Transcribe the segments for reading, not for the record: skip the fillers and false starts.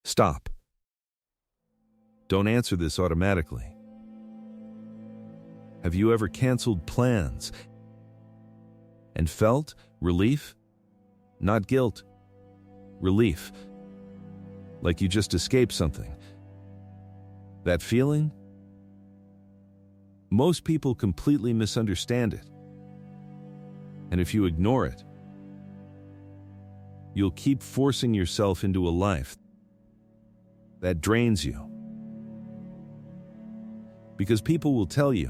Stop. Don't answer this automatically. Have you ever canceled plans and felt relief? Not guilt. Relief. Like you just escaped something. That feeling? Most people completely misunderstand it. And if you ignore it, you'll keep forcing yourself into a life that drains you. Because people will tell you,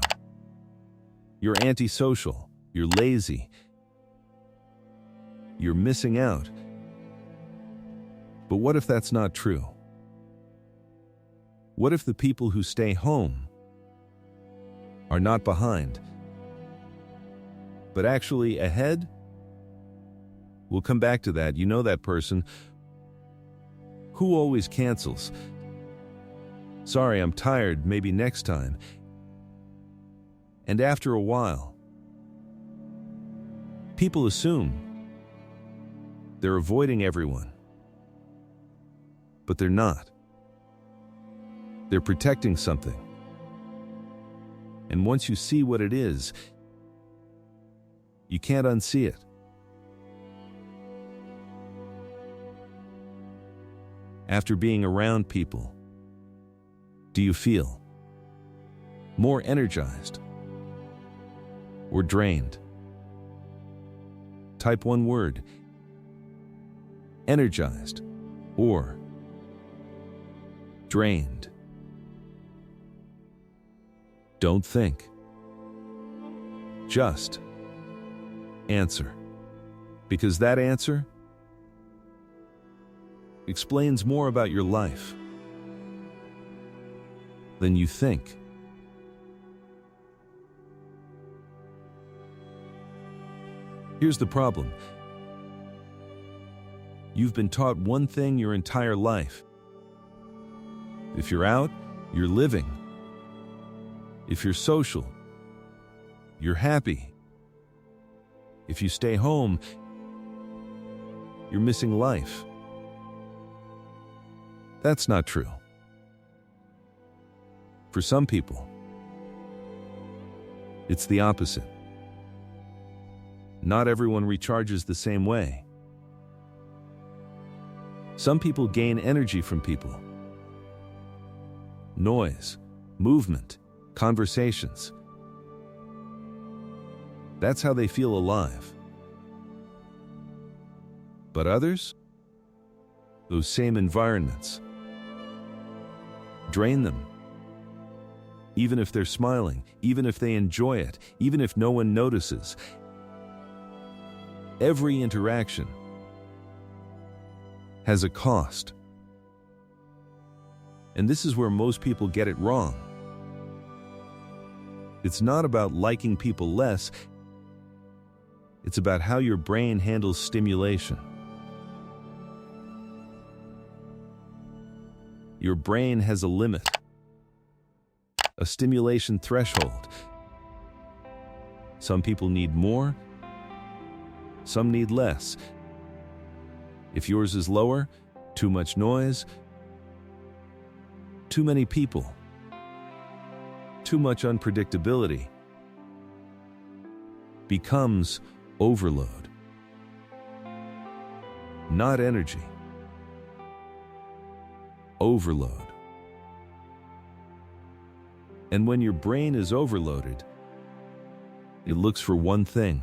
you're antisocial, you're lazy, you're missing out. But what if that's not true? What if the people who stay home are not behind, but actually ahead? We'll come back to that. You know that person who always cancels. Sorry, I'm tired, maybe next time. And after a while, people assume they're avoiding everyone. But they're not. They're protecting something. And once you see what it is, you can't unsee it. After being around people, do you feel more energized or drained? Type one word: energized or drained. Don't think. Just answer. Because that answer explains more about your life than you think. Here's the problem. You've been taught one thing your entire life. If you're out, you're living. If you're social, you're happy. If you stay home, you're missing life. That's not true. For some people, it's the opposite. Not everyone recharges the same way. Some people gain energy from people. Noise, movement, conversations. That's how they feel alive. But others, those same environments, drain them. Even if they're smiling, even if they enjoy it, even if no one notices. Every interaction has a cost. And this is where most people get it wrong. It's not about liking people less. It's about how your brain handles stimulation. Your brain has a limit, a stimulation threshold. Some people need more, some need less. If yours is lower, too much noise, too many people, too much unpredictability, becomes overload. Not energy. Overload. And when your brain is overloaded, it looks for one thing: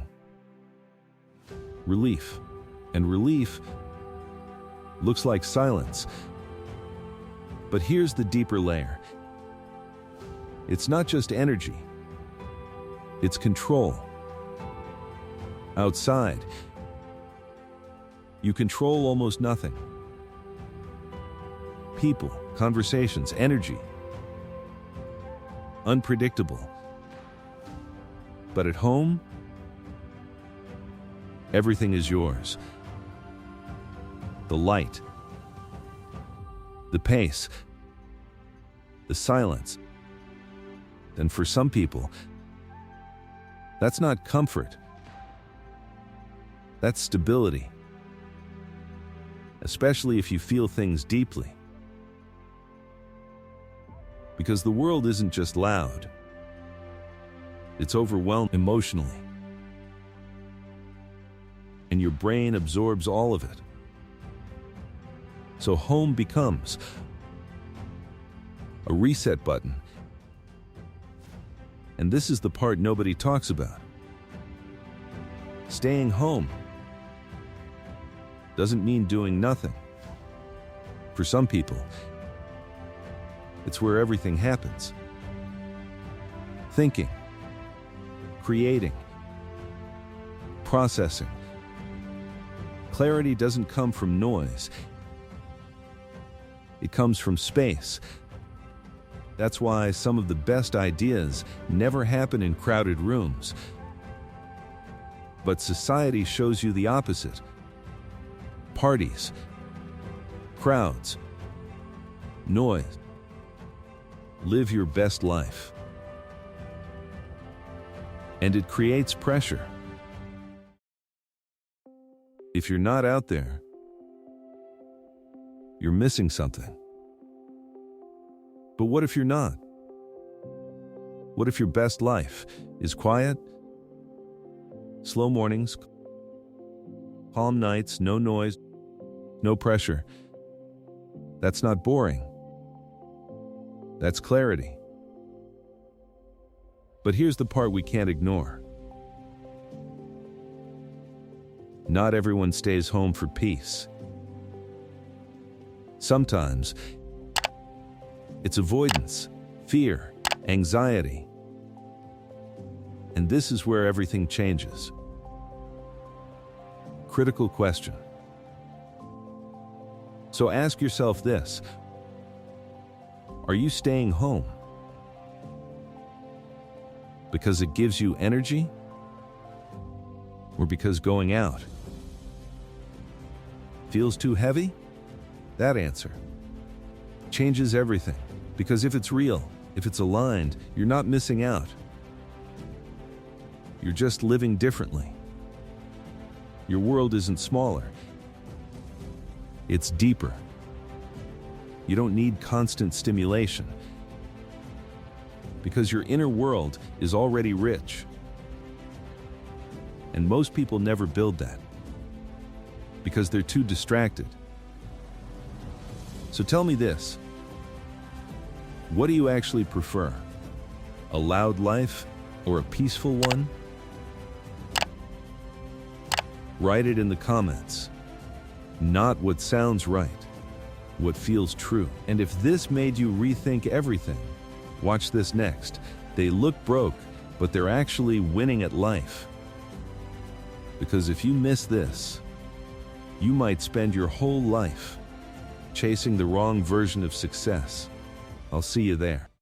relief. And relief looks like silence. But here's the deeper layer. It's not just energy. It's control. Outside, you control almost nothing. People, conversations, energy. Unpredictable. But at home, everything is yours. The light, the pace, the silence. And for some people, that's not comfort. That's stability. Especially if you feel things deeply. Because the world isn't just loud, it's overwhelmed emotionally. And your brain absorbs all of it. So home becomes a reset button. And this is the part nobody talks about. Staying home doesn't mean doing nothing. For some people, it's where everything happens. Thinking, creating, processing. Clarity doesn't come from noise. It comes from space. That's why some of the best ideas never happen in crowded rooms. But society shows you the opposite. Parties, crowds, noise. Live your best life. And it creates pressure. If you're not out there, you're missing something. But what if you're not? What if your best life is quiet, slow mornings, calm nights, no noise, no pressure? That's not boring. That's clarity. But here's the part we can't ignore. Not everyone stays home for peace. Sometimes it's avoidance, fear, anxiety. And this is where everything changes. Critical question. So ask yourself this: are you staying home because it gives you energy, or because going out feels too heavy? That answer changes everything. Because if it's real, if it's aligned, you're not missing out. You're just living differently. Your world isn't smaller. It's deeper. You don't need constant stimulation. Because your inner world is already rich. And most people never build that. Because they're too distracted. So tell me this. What do you actually prefer? A loud life or a peaceful one? Write it in the comments. Not what sounds right, what feels true. And if this made you rethink everything, watch this next. They look broke, but they're actually winning at life. Because if you miss this, you might spend your whole life chasing the wrong version of success. I'll see you there.